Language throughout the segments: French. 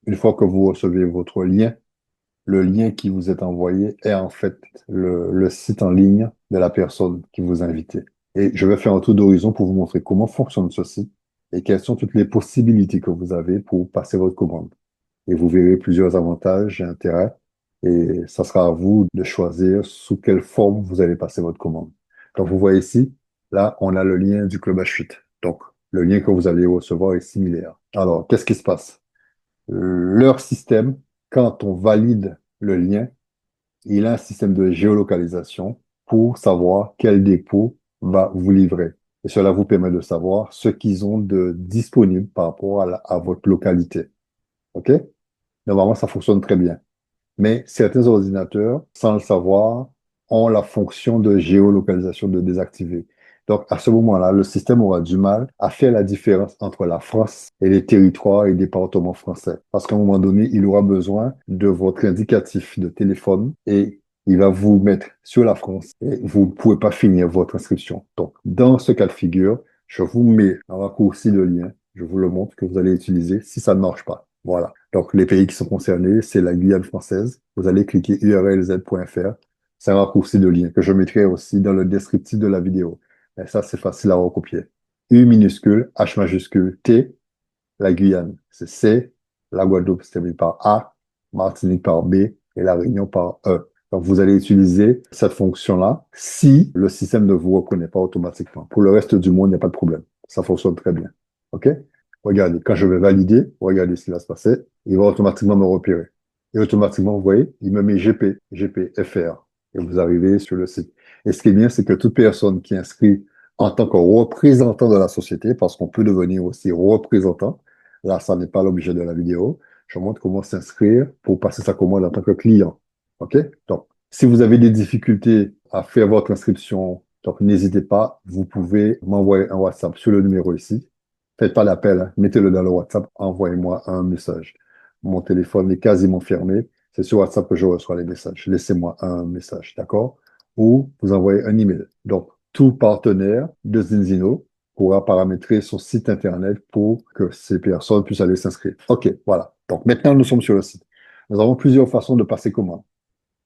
Une fois que vous recevez votre lien, le lien qui vous est envoyé est en fait le site en ligne de la personne qui vous a invité. Et je vais faire un tour d'horizon pour vous montrer comment fonctionne ce site et quelles sont toutes les possibilités que vous avez pour passer votre commande. Et vous verrez plusieurs avantages et intérêts. Et ça sera à vous de choisir sous quelle forme vous allez passer votre commande. Donc, vous voyez ici, là, on a le lien du Club H8. Donc, le lien que vous allez recevoir est similaire. Alors, qu'est-ce qui se passe? Leur système, quand on valide le lien, il a un système de géolocalisation pour savoir quel dépôt va vous livrer. Et cela vous permet de savoir ce qu'ils ont de disponible par rapport à votre localité. OK? Normalement, ça fonctionne très bien. Mais certains ordinateurs, sans le savoir, ont la fonction de géolocalisation de désactiver. Donc, à ce moment-là, le système aura du mal à faire la différence entre la France et les territoires et départements français. Parce qu'à un moment donné, il aura besoin de votre indicatif de téléphone et il va vous mettre sur la France et vous ne pouvez pas finir votre inscription. Donc, dans ce cas de figure, je vous mets un raccourci de lien. Je vous le montre que vous allez utiliser si ça ne marche pas. Voilà. Donc, les pays qui sont concernés, c'est la Guyane française. Vous allez cliquer urlz.fr. C'est un raccourci de lien que je mettrai aussi dans le descriptif de la vidéo. Et ça, c'est facile à recopier. U minuscule, H majuscule, T, la Guyane, c'est C, la Guadeloupe se termine par A, Martinique par B et la Réunion par E. Donc, vous allez utiliser cette fonction-là si le système ne vous reconnaît pas automatiquement. Pour le reste du monde, il n'y a pas de problème. Ça fonctionne très bien. OK? Regardez, quand je vais valider, regardez ce qui va se passer. Il va automatiquement me repérer. Et automatiquement, vous voyez, il me met GP, GPFR. Et vous arrivez sur le site. Et ce qui est bien, c'est que toute personne qui inscrit en tant que représentant de la société, parce qu'on peut devenir aussi représentant, là, ça n'est pas l'objet de la vidéo. Je montre comment s'inscrire pour passer sa commande en tant que client. OK? Donc, si vous avez des difficultés à faire votre inscription, donc n'hésitez pas, vous pouvez m'envoyer un WhatsApp sur le numéro ici. Faites pas l'appel, hein. Mettez-le dans le WhatsApp, envoyez-moi un message. Mon téléphone est quasiment fermé. C'est sur WhatsApp que je reçois les messages. Laissez-moi un message, d'accord? Ou vous envoyez un email. Donc, tout partenaire de Zinzino pourra paramétrer son site Internet pour que ces personnes puissent aller s'inscrire. OK, voilà. Donc, maintenant, nous sommes sur le site. Nous avons plusieurs façons de passer commande.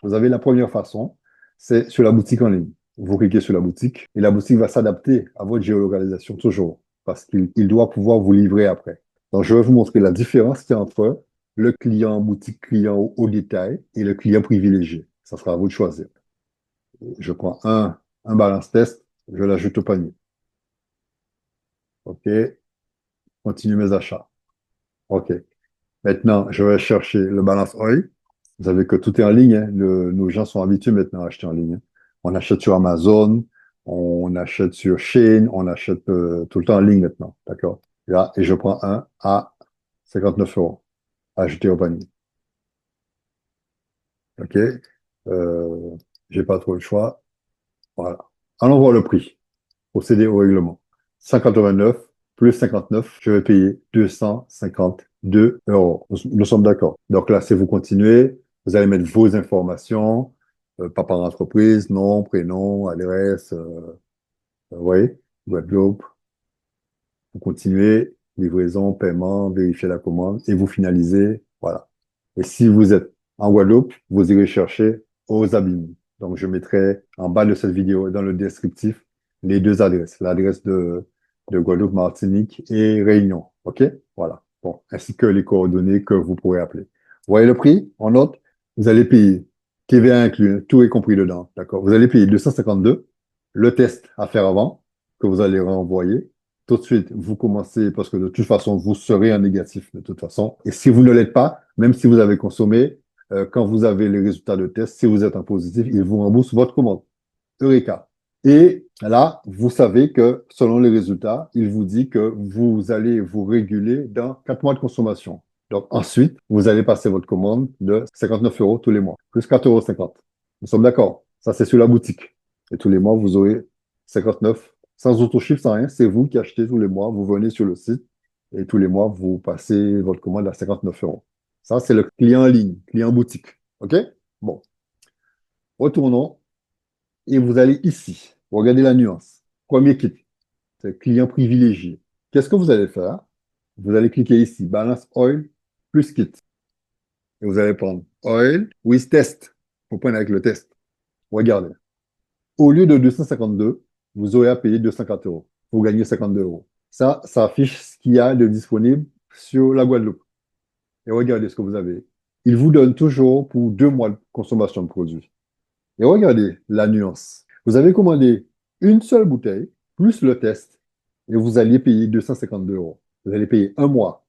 Vous avez la première façon, c'est sur la boutique en ligne. Vous cliquez sur la boutique et la boutique va s'adapter à votre géolocalisation toujours parce qu'il doit pouvoir vous livrer après. Donc, je vais vous montrer la différence qu'il y a entre le client boutique client au détail et le client privilégié. Ça sera à vous de choisir. Je prends un balance test, je l'ajoute au panier. OK, continue mes achats. OK. Maintenant, je vais chercher le balance oil. Vous savez que tout est en ligne, hein. Nos gens sont habitués maintenant à acheter en ligne, hein. On achète sur Amazon, on achète sur Shein, on achète tout le temps en ligne maintenant. D'accord? Là, et je prends un à 59 euros. Ajouter au panier. OK? J'ai pas trop le choix. Voilà. Allons voir le prix. Procéder au règlement. 189 plus 59, je vais payer 252 euros. Nous sommes d'accord. Donc là, si vous continuez, vous allez mettre vos informations, papa entreprise, nom, prénom, adresse, vous voyez, Guadeloupe. Vous continuez, livraison, paiement, vérifiez la commande et vous finalisez. Voilà. Et si vous êtes en Guadeloupe, vous irez chercher aux Abîmes. Donc, je mettrai en bas de cette vidéo, dans le descriptif, les deux adresses. L'adresse de Guadeloupe, Martinique et Réunion. OK? Voilà. Bon, ainsi que les coordonnées que vous pourrez appeler. Vous voyez le prix? En note, vous allez payer TVA inclus, hein, tout est compris dedans. D'accord? Vous allez payer 252, le test à faire avant, que vous allez renvoyer. Tout de suite, vous commencez, parce que de toute façon, vous serez en négatif de toute façon. Et si vous ne l'êtes pas, même si vous avez consommé, quand vous avez les résultats de test, si vous êtes en positif, il vous rembourse votre commande. Eureka. Et là, vous savez que selon les résultats, il vous dit que vous allez vous réguler dans 4 mois de consommation. Donc ensuite, vous allez passer votre commande de 59 euros tous les mois, plus 4,50 euros. Nous sommes d'accord. Ça, c'est sur la boutique. Et tous les mois, vous aurez 59, sans auto-chiffre, sans rien. C'est vous qui achetez tous les mois. Vous venez sur le site et tous les mois, vous passez votre commande à 59 euros. Ça, c'est le client en ligne, client boutique. OK? Bon, retournons et vous allez ici. Regardez la nuance. Premier kit, c'est client privilégié. Qu'est-ce que vous allez faire? Vous allez cliquer ici, Balance Oil plus kit. Et vous allez prendre oil with test. Vous prenez avec le test. Regardez. Au lieu de 252, vous aurez à payer 204 euros. Vous gagnez 52 euros. Ça affiche ce qu'il y a de disponible sur la Guadeloupe. Et regardez ce que vous avez. Il vous donne toujours pour 2 mois de consommation de produit. Et regardez la nuance. Vous avez commandé une seule bouteille, plus le test, et vous alliez payer 252 euros. Vous allez payer un mois.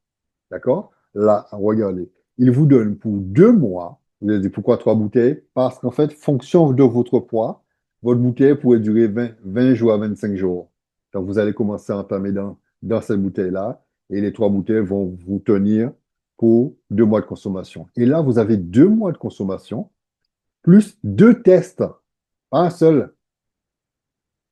D'accord? Là, regardez. Il vous donne pour 2 mois. Vous allez dire pourquoi 3 bouteilles? Parce qu'en fait, fonction de votre poids, votre bouteille pourrait durer 20 jours à 25 jours. Donc, vous allez commencer à entamer dans cette bouteille-là, et les 3 bouteilles vont vous tenir pour 2 mois de consommation. Et là, vous avez 2 mois de consommation, plus 2 tests. Pas un seul,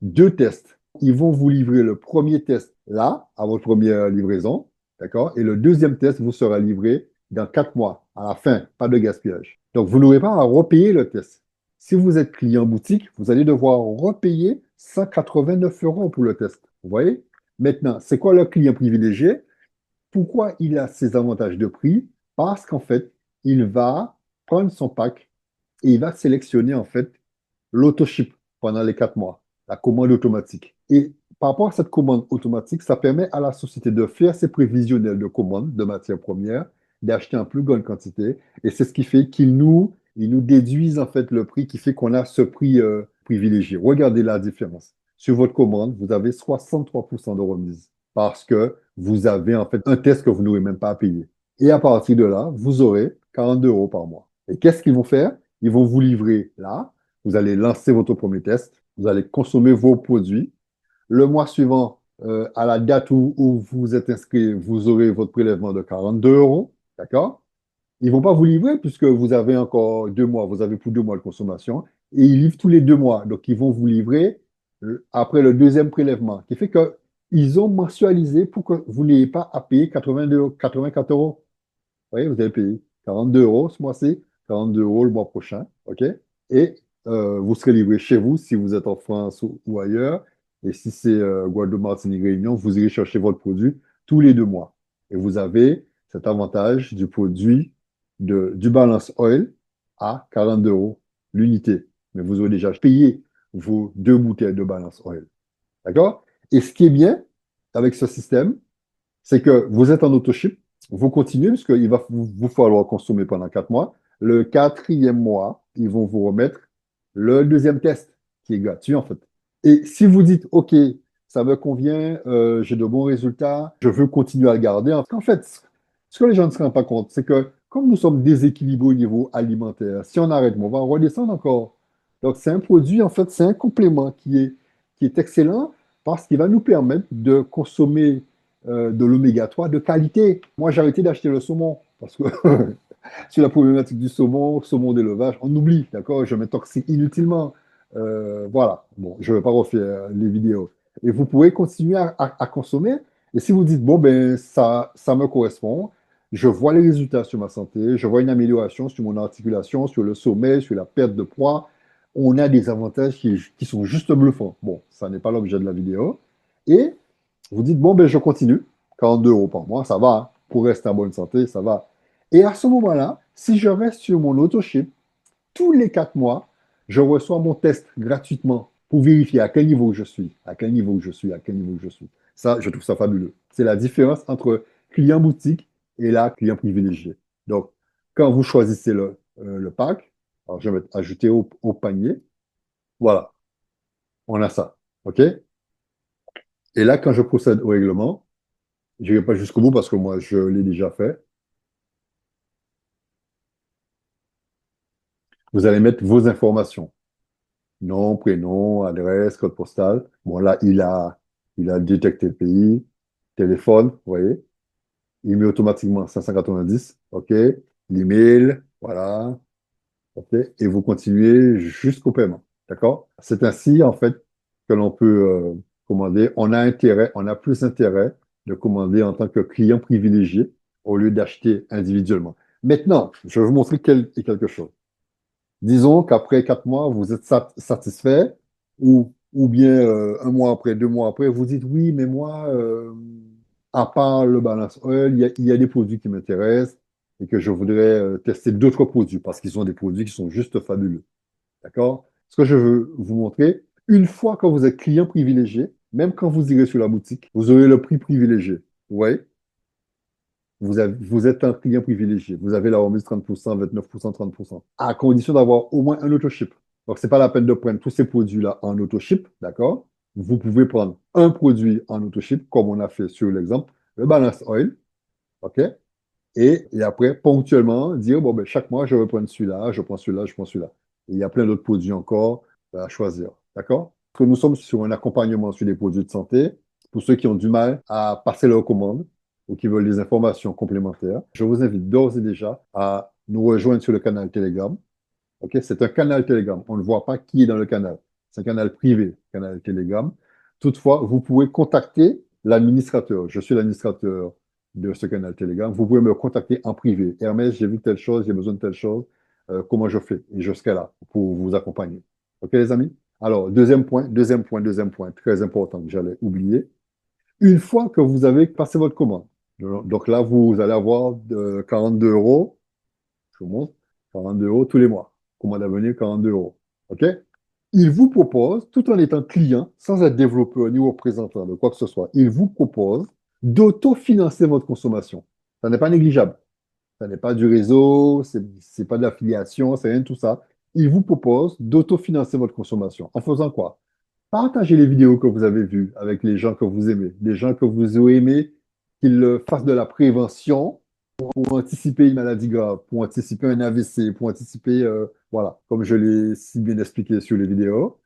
2 tests. Ils vont vous livrer le premier test là, à votre première livraison, d'accord? Et le deuxième test vous sera livré dans 4 mois, à la fin, pas de gaspillage. Donc, vous n'aurez pas à repayer le test. Si vous êtes client boutique, vous allez devoir repayer 189 euros pour le test. Vous voyez? Maintenant, c'est quoi le client privilégié? Pourquoi il a ces avantages de prix? Parce qu'en fait, il va prendre son pack et il va sélectionner en fait l'auto-ship pendant les 4 mois, la commande automatique. Et par rapport à cette commande automatique, ça permet à la société de faire ses prévisionnels de commandes de matières premières, d'acheter en plus grande quantité. Et c'est ce qui fait qu'ils nous déduisent en fait le prix qui fait qu'on a ce prix privilégié. Regardez la différence. Sur votre commande, vous avez 63% de remise parce que vous avez en fait un test que vous n'aurez même pas à payer. Et à partir de là, vous aurez 42 euros par mois. Et qu'est-ce qu'ils vont faire? Ils vont vous livrer là, vous allez lancer votre premier test, vous allez consommer vos produits. Le mois suivant, à la date où vous êtes inscrit, vous aurez votre prélèvement de 42 euros. D'accord? Ils ne vont pas vous livrer puisque vous avez encore 2 mois, vous avez pour 2 mois de consommation. Et ils livrent tous les 2 mois. Donc, ils vont vous livrer après le deuxième prélèvement, qui fait qu'ils ont mensualisé pour que vous n'ayez pas à payer 82, 84 euros. Oui, vous allez payer 42 euros ce mois-ci, 42 euros le mois prochain, OK? Et vous serez livré chez vous si vous êtes en France ou ailleurs. Et si c'est Guadeloupe, Martinique, Réunion, vous irez chercher votre produit tous les 2 mois. Et vous avez cet avantage du produit du Balance Oil à 42 euros l'unité. Mais vous aurez déjà payé vos 2 bouteilles de Balance Oil. D'accord? Et ce qui est bien avec ce système, c'est que vous êtes en auto-ship, vous continuez, puisqu'il va vous falloir consommer pendant 4 mois. Le quatrième mois, ils vont vous remettre le deuxième test, qui est gratuit en fait. Et si vous dites, OK, ça me convient, j'ai de bons résultats, je veux continuer à le garder, en fait, ce que les gens ne se rendent pas compte, c'est que comme nous sommes déséquilibrés au niveau alimentaire, si on arrête, on va redescendre encore. Donc, c'est un produit, en fait, c'est un complément qui est excellent parce qu'il va nous permettre de consommer de l'oméga 3 de qualité. Moi, j'ai arrêté d'acheter le saumon parce que sur la problématique du saumon, saumon d'élevage, on oublie, d'accord? Je m'intoxique inutilement. Voilà. Bon, je ne vais pas refaire les vidéos. Et vous pouvez continuer à consommer. Et si vous dites, bon, ben, ça me correspond, je vois les résultats sur ma santé, je vois une amélioration sur mon articulation, sur le sommeil, sur la perte de poids, on a des avantages qui sont juste bluffants. Bon, ça n'est pas l'objet de la vidéo. Et vous dites, bon, ben, je continue. 42 euros par mois, ça va, hein. Pour rester en bonne santé, ça va. Et à ce moment-là, si je reste sur mon auto-ship, tous les 4 mois, je reçois mon test gratuitement pour vérifier à quel niveau je suis, à quel niveau je suis, à quel niveau je suis. Ça, je trouve ça fabuleux. C'est la différence entre client boutique et là, client privilégié. Donc, quand vous choisissez le pack, alors je vais mettre ajouter au panier. Voilà, on a ça. OK? Et là, quand je procède au règlement, je n'irai pas jusqu'au bout parce que moi, je l'ai déjà fait. Vous allez mettre vos informations. Nom, prénom, adresse, code postal. Bon, là, il a détecté le pays, téléphone, vous voyez. Il met automatiquement 590, OK. L'email, voilà, OK. Et vous continuez jusqu'au paiement, d'accord? C'est ainsi, en fait, que l'on peut commander. On a plus intérêt de commander en tant que client privilégié au lieu d'acheter individuellement. Maintenant, je vais vous montrer quelque chose. Disons qu'après 4 mois, vous êtes satisfait, ou bien un mois après, 2 mois après, vous dites oui, mais moi, à part le balance oil, il y a des produits qui m'intéressent. et que je voudrais tester d'autres produits parce qu'ils ont des produits qui sont juste fabuleux. D'accord? Ce que je veux vous montrer, une fois que vous êtes client privilégié, même quand vous irez sur la boutique, vous aurez le prix privilégié. Vous voyez? Vous êtes un client privilégié. Vous avez la remise 30%, 29%, 30%, à condition d'avoir au moins un autoship. Donc, c'est pas la peine de prendre tous ces produits-là en autoship, d'accord? Vous pouvez prendre un produit en autoship, comme on a fait sur l'exemple, le Balance Oil, OK? Et après, ponctuellement, dire, bon, ben, chaque mois, je vais prendre celui-là, je prends celui-là, je prends celui-là. Et il y a plein d'autres produits encore à choisir. D'accord? Parce que nous sommes sur un accompagnement sur les produits de santé. Pour ceux qui ont du mal à passer leurs commandes ou qui veulent des informations complémentaires, je vous invite d'ores et déjà à nous rejoindre sur le canal Telegram. OK? C'est un canal Telegram. On ne voit pas qui est dans le canal. C'est un canal privé, canal Telegram. Toutefois, vous pouvez contacter l'administrateur. Je suis l'administrateur de ce canal Telegram. Vous pouvez me contacter en privé. Hermès, j'ai vu telle chose, j'ai besoin de telle chose. Comment je fais? Et je serai là pour vous accompagner. OK, les amis? Alors, deuxième point, très important que j'allais oublier. Une fois que vous avez passé votre commande, donc là, vous allez avoir 42 euros, je vous montre, 42 euros tous les mois. Commande à venir, 42 euros. OK? Il vous propose, tout en étant client, sans être développeur ni représentant de quoi que ce soit, il vous propose d'autofinancer votre consommation. Ça n'est pas négligeable. Ça n'est pas du réseau, c'est pas de l'affiliation, c'est rien de tout ça. Il vous propose d'autofinancer votre consommation. En faisant quoi? Partagez les vidéos que vous avez vues avec les gens que vous aimez, les gens que vous aimez aimé qu'ils fassent de la prévention pour anticiper une maladie grave, pour anticiper un AVC, pour anticiper, voilà, comme je l'ai si bien expliqué sur les vidéos,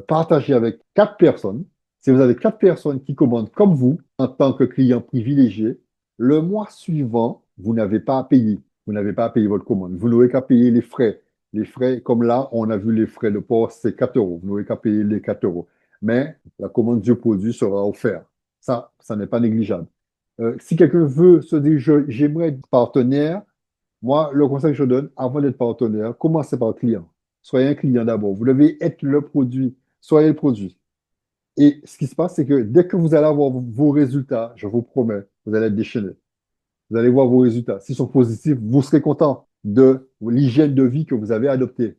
partagez avec 4 personnes. Si vous avez 4 personnes qui commandent comme vous, en tant que client privilégié, le mois suivant, vous n'avez pas à payer. Vous n'avez pas à payer votre commande. Vous n'aurez qu'à payer les frais. Les frais, comme là, on a vu les frais de port, c'est 4 euros. Vous n'aurez qu'à payer les 4 euros. Mais la commande du produit sera offerte. Ça n'est pas négligeable. Si quelqu'un veut se dire, j'aimerais être partenaire, moi, le conseil que je donne, avant d'être partenaire, commencez par client. Soyez un client d'abord. Vous devez être le produit. Soyez le produit. Et ce qui se passe, c'est que dès que vous allez avoir vos résultats, je vous promets, vous allez être déchaîné. Vous allez voir vos résultats. S'ils sont positifs, vous serez content de l'hygiène de vie que vous avez adoptée.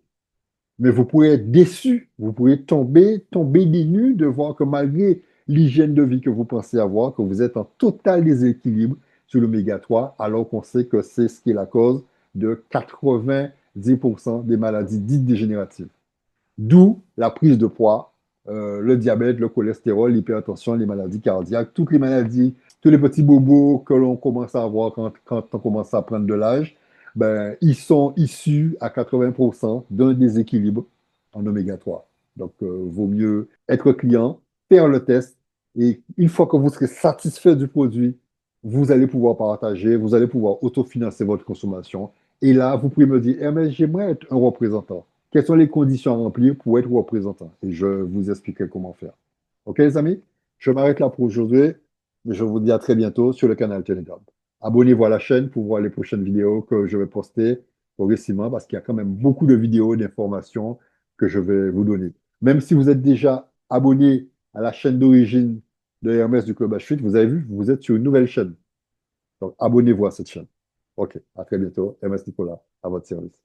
Mais vous pourrez être déçu, vous pourrez tomber des nues de voir que malgré l'hygiène de vie que vous pensez avoir, que vous êtes en total déséquilibre sur l'oméga 3, alors qu'on sait que c'est ce qui est la cause de 90% des maladies dites dégénératives. D'où la prise de poids, le diabète, le cholestérol, l'hypertension, les maladies cardiaques, toutes les maladies, tous les petits bobos que l'on commence à avoir quand on commence à prendre de l'âge, ben, ils sont issus à 80% d'un déséquilibre en oméga 3. Donc, vaut mieux être client, faire le test, et une fois que vous serez satisfait du produit, vous allez pouvoir partager, vous allez pouvoir autofinancer votre consommation. Et là, vous pouvez me dire, eh, mais j'aimerais être un représentant. Quelles sont les conditions à remplir pour être représentant? Et je vous expliquerai comment faire. OK, les amis? Je m'arrête là pour aujourd'hui. Je vous dis à très bientôt sur le canal Telegram. Abonnez-vous à la chaîne pour voir les prochaines vidéos que je vais poster progressivement parce qu'il y a quand même beaucoup de vidéos, d'informations que je vais vous donner. Même si vous êtes déjà abonné à la chaîne d'origine de Hermès du Club H8, vous avez vu, vous êtes sur une nouvelle chaîne. Donc, abonnez-vous à cette chaîne. OK, à très bientôt. Hermès Nicolas, à votre service.